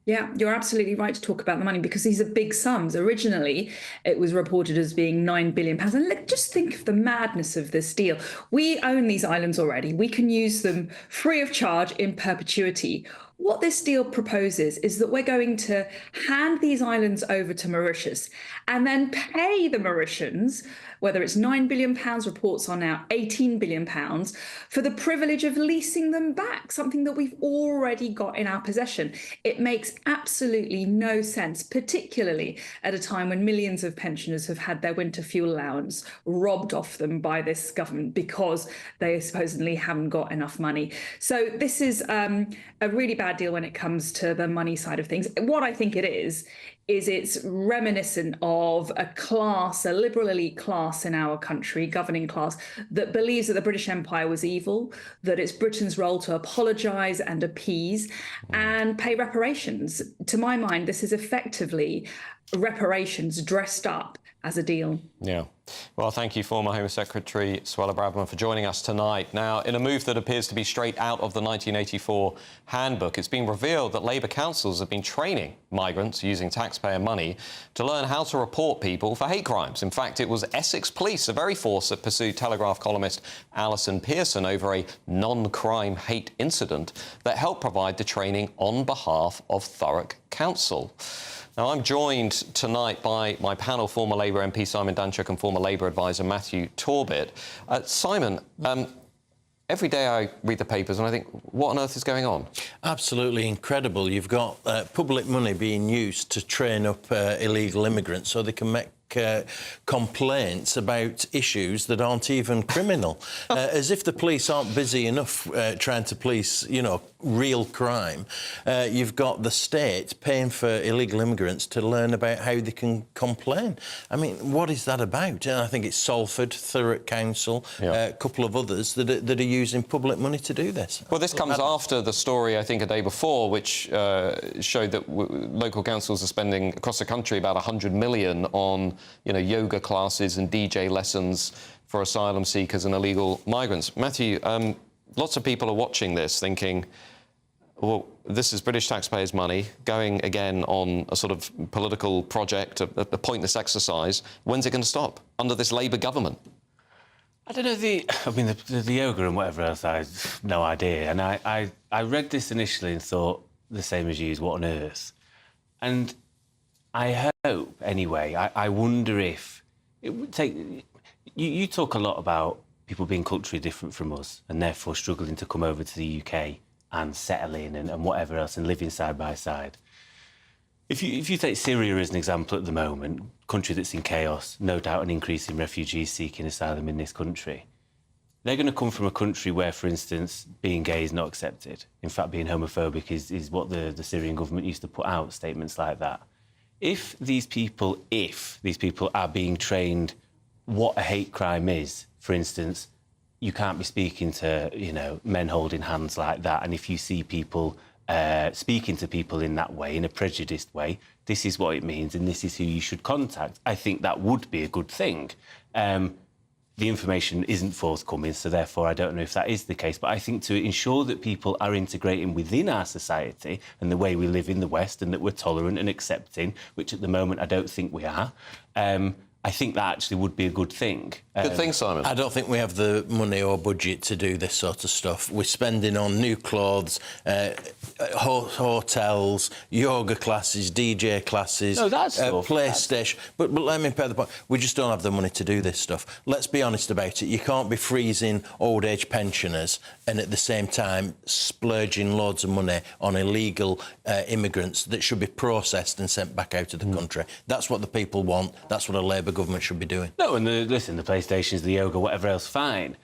Yeah, you're absolutely right to talk about the money because these are big sums. Originally, it was reported as being £9 billion. And just think of the madness of this deal. We own these islands already. We can use them free of charge in perpetuity. What this deal proposes is that we're going to hand these islands over to Mauritius and then pay the Mauritians, whether it's £9 billion, reports are now £18 billion, for the privilege of leasing them back, something that we've already got in our possession. It makes absolutely no sense, particularly at a time when millions of pensioners have had their winter fuel allowance robbed off them by this government because they supposedly haven't got enough money. So this is a really bad deal when it comes to the money side of things. What I think it is it's reminiscent of a liberal elite class in our country, governing class, that believes that the British Empire was evil, that it's Britain's role to apologise and appease and pay reparations. To my mind, this is effectively reparations dressed up as a deal. Yeah. Well, thank you, former Home Secretary Suella Braverman, for joining us tonight. Now, in a move that appears to be straight out of the 1984 handbook, it's been revealed that Labour councils have been training migrants using taxpayer money to learn how to report people for hate crimes. In fact, it was Essex Police, the very force that pursued Telegraph columnist Alison Pearson over a non-crime hate incident, that helped provide the training on behalf of Thurrock Council. Now, I'm joined tonight by my panel, former Labour MP Simon Danczuk and former Labour advisor Matthew Torbett. Simon, every day I read the papers and I think, what on earth is going on? Absolutely incredible. You've got public money being used to train up illegal immigrants so they can make complaints about issues that aren't even criminal, as if the police aren't busy enough trying to police, real crime. You've got the state paying for illegal immigrants to learn about how they can complain. I mean, what is that about? And I think it's Salford, Thurrock Council, a couple of others that are using public money to do this. Well, this comes after the story, I think, a day before, which showed that local councils are spending across the country about 100 million on yoga classes and DJ lessons for asylum seekers and illegal migrants. Matthew, lots of people are watching this thinking, well, this is British taxpayers' money going again on a sort of political project, a pointless exercise. When's it going to stop under this Labour government? I don't know, the yoga and whatever else, I have no idea. And I read this initially and thought the same as you, what on earth? And I hope, anyway, I wonder if it would take... You talk a lot about people being culturally different from us and therefore struggling to come over to the UK and settling and whatever else and living side by side. If you take Syria as an example at the moment, country that's in chaos, no doubt an increase in refugees seeking asylum in this country. They're going to come from a country where, for instance, being gay is not accepted. In fact, being homophobic is what the Syrian government used to put out, statements like that. If these people are being trained what a hate crime is, for instance, you can't be speaking to, men holding hands like that. And if you see people speaking to people in that way, in a prejudiced way, this is what it means and this is who you should contact. I think that would be a good thing. The information isn't forthcoming, so therefore I don't know if that is the case. But I think to ensure that people are integrating within our society and the way we live in the West and that we're tolerant and accepting, which at the moment I don't think we are, I think that actually would be a good thing. Good thing, Simon. I don't think we have the money or budget to do this sort of stuff. We're spending on new clothes, hotels, yoga classes, DJ classes, PlayStation. But let me pay the point. We just don't have the money to do this stuff. Let's be honest about it. You can't be freezing old age pensioners and at the same time splurging loads of money on illegal immigrants that should be processed and sent back out of the country. That's what the people want. That's what a Labour government should be doing. No, and the PlayStations, the yoga, whatever else, fine.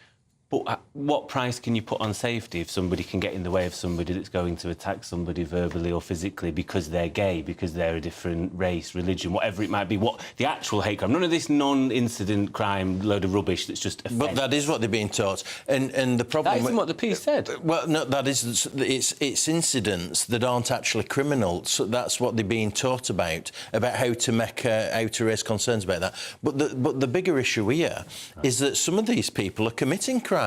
But at what price can you put on safety if somebody can get in the way of somebody that's going to attack somebody verbally or physically because they're gay, because they're a different race, religion, whatever it might be? What the actual hate crime? None of this non-incident crime load of rubbish that's just offence. But that is what they're being taught, and the problem. That isn't what the piece said. Well, no, that is it's incidents that aren't actually criminal. So that's what they're being taught about how to raise concerns about that. But the bigger issue here is that some of these people are committing crimes.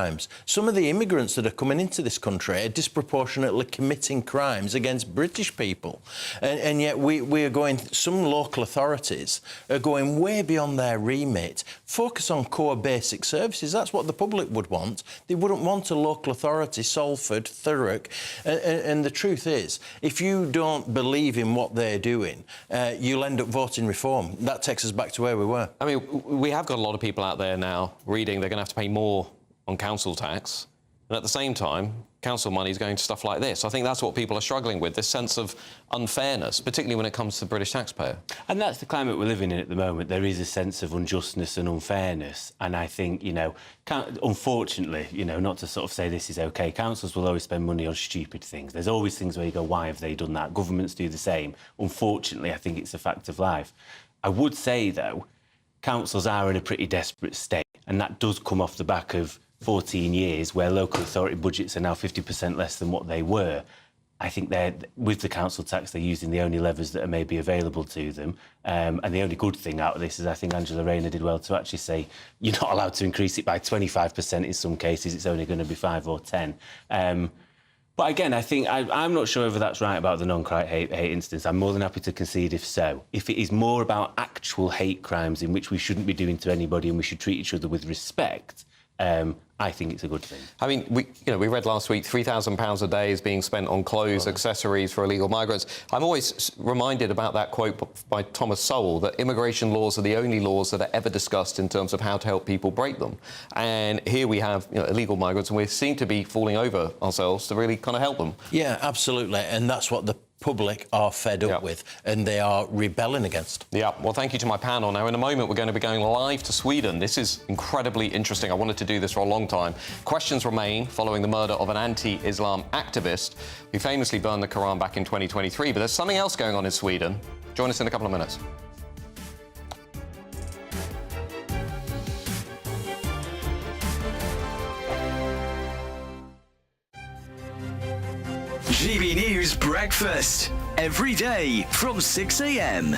Some of the immigrants that are coming into this country are disproportionately committing crimes against British people. And yet we are going, some local authorities are going way beyond their remit. Focus on core basic services. That's what the public would want. They wouldn't want a local authority, Salford, Thurrock. And the truth is, if you don't believe in what they're doing, you'll end up voting reform. That takes us back to where we were. I mean, we have got a lot of people out there now reading they're going to have to pay more on council tax, and at the same time, council money is going to stuff like this. I think that's what people are struggling with, this sense of unfairness, particularly when it comes to the British taxpayer. And that's the climate we're living in at the moment. There is a sense of unjustness and unfairness, and I think, unfortunately, not to sort of say this is OK, councils will always spend money on stupid things. There's always things where you go, why have they done that? Governments do the same. Unfortunately, I think it's a fact of life. I would say, though, councils are in a pretty desperate state, and that does come off the back of 14 years where local authority budgets are now 50% less than what they were. I think with the council tax, they're using the only levers that are maybe available to them. And the only good thing out of this is I think Angela Rayner did well to actually say you're not allowed to increase it by 25% in some cases. It's only going to be 5 or 10. But again, I think I'm not sure whether that's right about the non-hate instance. I'm more than happy to concede if so. If it is more about actual hate crimes in which we shouldn't be doing to anybody and we should treat each other with respect, I think it's a good thing. I mean, we read last week £3,000 a day is being spent on clothes, accessories for illegal migrants. I'm always reminded about that quote by Thomas Sowell, that immigration laws are the only laws that are ever discussed in terms of how to help people break them. And here we have illegal migrants, and we seem to be falling over ourselves to really kind of help them. Yeah, absolutely. And that's what the public are fed up with and they are rebelling against. Yeah, well, thank you to my panel. Now, in a moment, we're going to be going live to Sweden. This is incredibly interesting. I wanted to do this for a long time. Questions remain following the murder of an anti-Islam activist who famously burned the Quran back in 2023. But there's something else going on in Sweden. Join us in a couple of minutes. GB News Breakfast, every day from 6 a.m.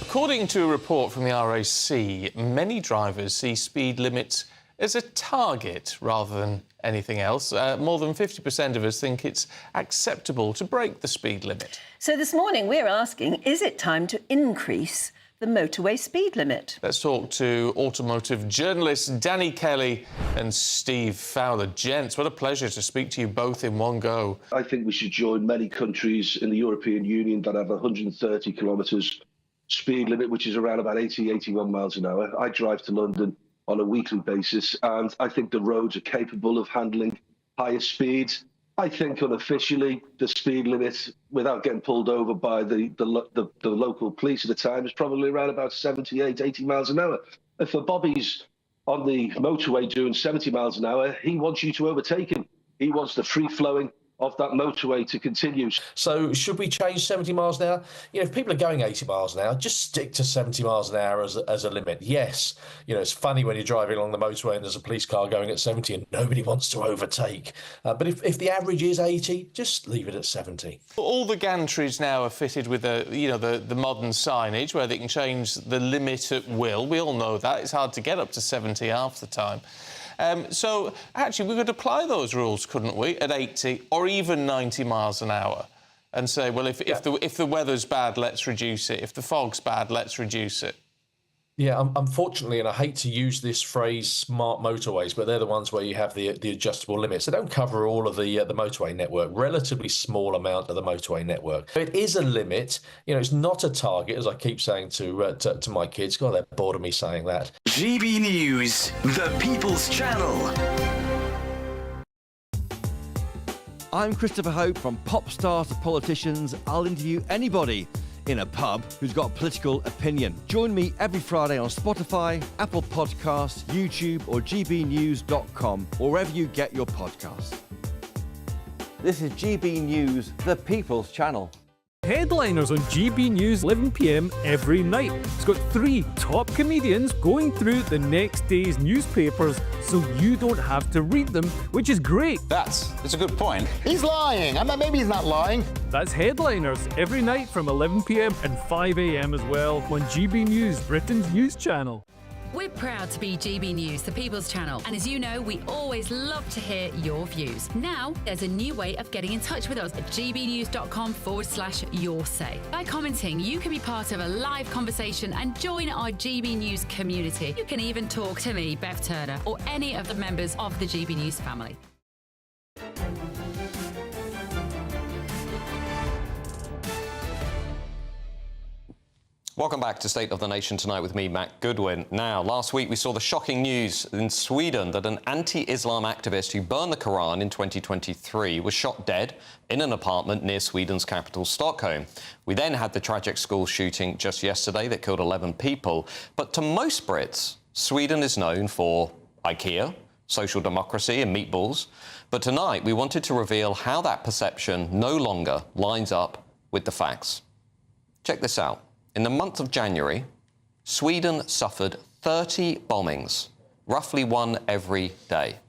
According to a report from the RAC, many drivers see speed limits as a target rather than anything else. More than 50% of us think it's acceptable to break the speed limit. So this morning we're asking, is it time to increase the motorway speed limit? Let's talk to automotive journalists Danny Kelly and Steve Fowler. Gents, what a pleasure to speak to you both in one go. I think we should join many countries in the European Union that have 130 kilometres speed limit, which is around about 81 miles an hour. I drive to London on a weekly basis, and I think the roads are capable of handling higher speeds. I think unofficially the speed limit, without getting pulled over by the local police at the time, is probably around about 78, 80 miles an hour. If a Bobby's on the motorway doing 70 miles an hour, he wants you to overtake him. He wants the free flowing of that motorway to continue. So should we change 70 miles an hour? You know, if people are going 80 miles an hour, just stick to 70 miles an hour as a limit. Yes, you know, it's funny when you're driving along the motorway and there's a police car going at 70 and nobody wants to overtake. But if the average is 80, just leave it at 70. All the gantries now are fitted with the modern signage where they can change the limit at will. We all know that. It's hard to get up to 70 half the time. So, actually, we could apply those rules, couldn't we, at 80 or even 90 miles an hour and say, well, if the weather's bad, let's reduce it. If the fog's bad, let's reduce it. Yeah, unfortunately, and I hate to use this phrase, smart motorways, but they're the ones where you have the adjustable limits. They don't cover all of the motorway network, relatively small amount of the motorway network. It is a limit. You know, it's not a target, as I keep saying to my kids. God, they're bored of me saying that. GB News, the People's Channel. I'm Christopher Hope. From pop stars to politicians, I'll interview anybody in a pub who's got a political opinion. Join me every Friday on Spotify, Apple Podcasts, YouTube or gbnews.com, or wherever you get your podcasts. This is GB News, the People's Channel. Headliners on GB News 11 p.m. every night. It's got 3 top comedians going through the next day's newspapers so you don't have to read them, which is great. That's a good point. He's lying. Maybe he's not lying. That's Headliners every night from 11 p.m. and 5 a.m. as well on GB News, Britain's news channel. We're proud to be GB News, the People's Channel, and as you know, we always love to hear your views. Now, there's a new way of getting in touch with us at gbnews.com/yoursay. By commenting, you can be part of a live conversation and join our GB News community. You can even talk to me, Bev Turner, or any of the members of the GB News family. Welcome back to State of the Nation tonight with me, Matt Goodwin. Now, last week we saw the shocking news in Sweden that an anti-Islam activist who burned the Quran in 2023 was shot dead in an apartment near Sweden's capital, Stockholm. We then had the tragic school shooting just yesterday that killed 11 people. But to most Brits, Sweden is known for IKEA, social democracy and meatballs. But tonight we wanted to reveal how that perception no longer lines up with the facts. Check this out. In the month of January, Sweden suffered 30 bombings, roughly one every day.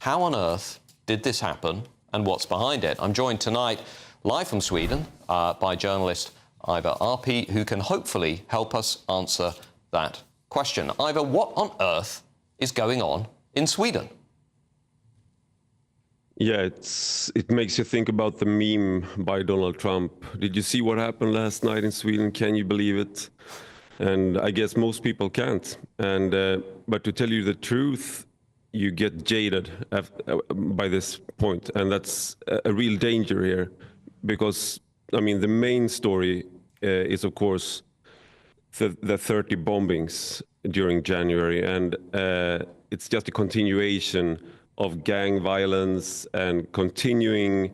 How on earth did this happen and what's behind it? I'm joined tonight, live from Sweden, by journalist Ivar Arpi, who can hopefully help us answer that question. Ivar, what on earth is going on in Sweden? Yeah, it makes you think about the meme by Donald Trump. Did you see what happened last night in Sweden? Can you believe it? And I guess most people can't. And but to tell you the truth, you get jaded by this point, and that's a real danger here, because I mean the main story is of course the 30 bombings during January, and it's just a continuation of gang violence and continuing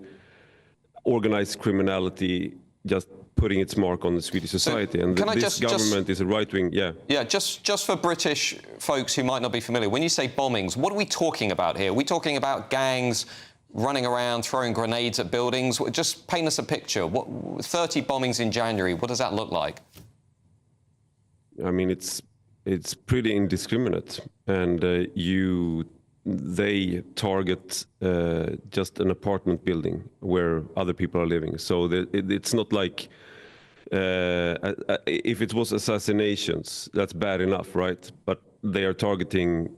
organized criminality just putting its mark on the Swedish society. And this government is a right-wing, Yeah, just for British folks who might not be familiar, when you say bombings, what are we talking about here? Are we talking about gangs running around, throwing grenades at buildings? Just paint us a picture. 30 bombings in January, what does that look like? I mean, it's pretty indiscriminate, and they target just an apartment building where other people are living. So it's not like if it was assassinations, that's bad enough, right? But they are targeting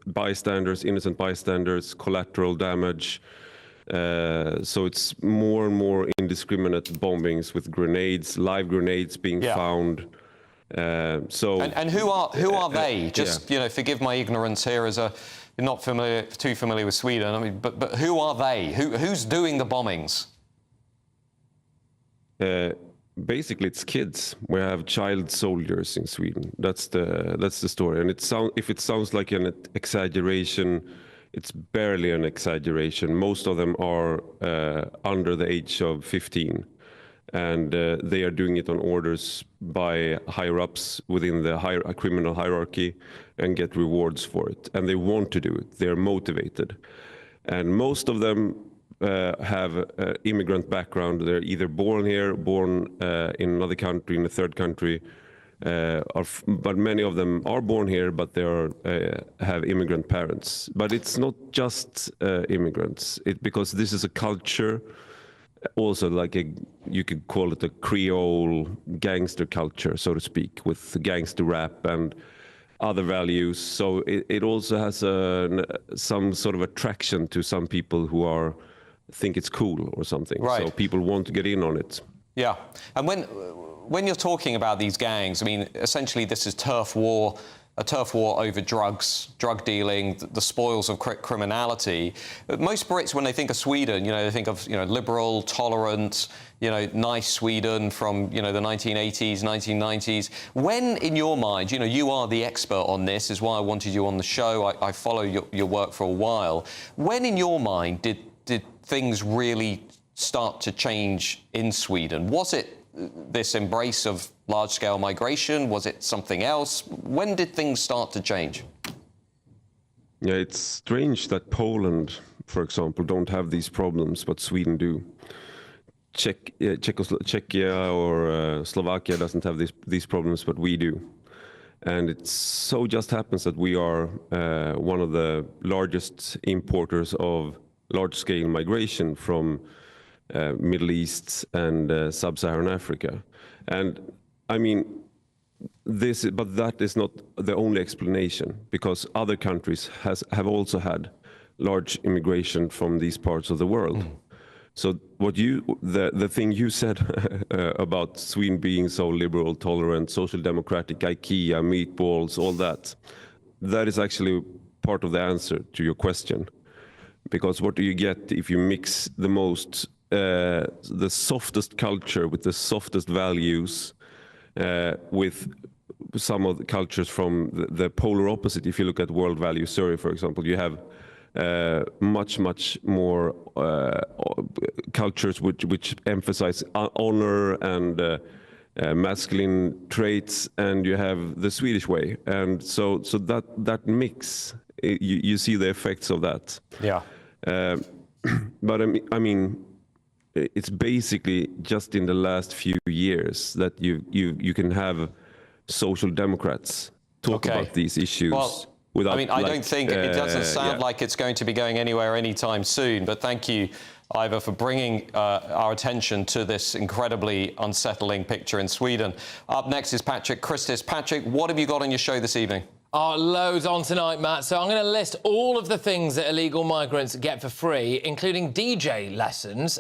bystanders, innocent bystanders, collateral damage. So it's more and more indiscriminate bombings with grenades, live grenades being found. And who are they? Just forgive my ignorance here as not too familiar with Sweden. I mean, but who are they? Who's doing the bombings? Basically, it's kids. We have child soldiers in Sweden. That's the story. And if it sounds like an exaggeration, It's barely an exaggeration. Most of them are under the age of 15. And they are doing it on orders by higher-ups within the criminal hierarchy and get rewards for it. And they want to do it. They're motivated. And most of them have immigrant background. They're either born here, born in another country, in a third country, but many of them are born here, but they have immigrant parents. But it's not just immigrants, because this is a culture, also like you could call it a Creole gangster culture, so to speak, with gangster rap and other values. So it also has some sort of attraction to some people who think it's cool or something. Right. So people want to get in on it. Yeah, and when you're talking about these gangs, I mean, essentially this is turf war, a turf war over drugs, drug dealing, the spoils of criminality. Most Brits, when they think of Sweden, they think of, liberal, tolerant, nice Sweden from, the 1980s, 1990s. When, in your mind, you are the expert on this, is why I wanted you on the show. I follow your work for a while. When, in your mind, did things really start to change in Sweden? Was it this embrace of large-scale migration? Was it something else? When did things start to change? Yeah, it's strange that Poland, for example, don't have these problems, but Sweden do. Czechia or Slovakia doesn't have these problems, but we do. And it so just happens that we are one of the largest importers of large-scale migration from Middle East and Sub-Saharan Africa. And I mean, but that is not the only explanation, because other countries have also had large immigration from these parts of the world. So the thing you said about Sweden being so liberal, tolerant, social democratic, IKEA, meatballs, all that is actually part of the answer to your question. Because what do you get if you mix the softest culture with the softest values with some of the cultures from the polar opposite? If you look at World Value Survey, for example, you have much more cultures which emphasize honor and masculine traits, and you have the Swedish way, and so that mix, you see the effects of that. Yeah. But I mean, it's basically just in the last few years that you can have social democrats talk about these issues. Well, without, I don't think it doesn't sound like it's going to be going anywhere anytime soon. But thank you, Ivor, for bringing our attention to this incredibly unsettling picture in Sweden. Up next is Patrick Christis. Patrick, what have you got on your show this evening? Loads on tonight, Matt. So I'm going to list all of the things that illegal migrants get for free, including DJ lessons.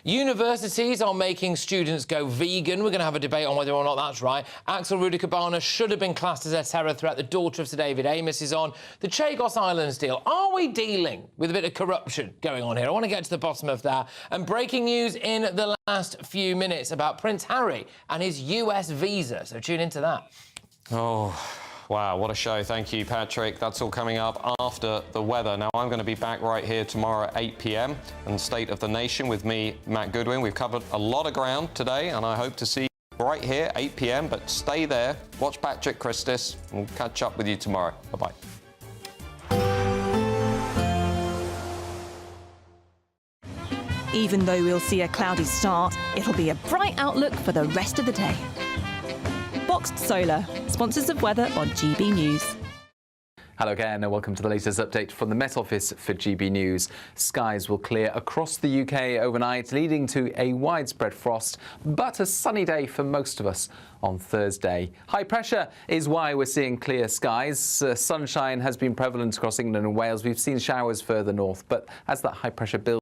Universities are making students go vegan. We're going to have a debate on whether or not that's right. Axel Rudikabana should have been classed as a terror threat. The daughter of Sir David Amess is on. The Chagos Islands deal. Are we dealing with a bit of corruption going on here? I want to get to the bottom of that. And breaking news in the last few minutes about Prince Harry and his US visa. So tune into that. Oh... Wow, what a show. Thank you, Patrick. That's all coming up after the weather. Now, I'm going to be back right here tomorrow at 8 p.m. and State of the Nation with me, Matt Goodwin. We've covered a lot of ground today, and I hope to see you right here, 8 p.m. But stay there, watch Patrick Christis, and we'll catch up with you tomorrow. Bye-bye. Even though we'll see a cloudy start, it'll be a bright outlook for the rest of the day. Boxed Solar, sponsors of weather on GB News. Hello again and welcome to the latest update from the Met Office for GB News. Skies will clear across the UK overnight, leading to a widespread frost, but a sunny day for most of us on Thursday. High pressure is why we're seeing clear skies. Sunshine has been prevalent across England and Wales. We've seen showers further north, but as that high pressure builds,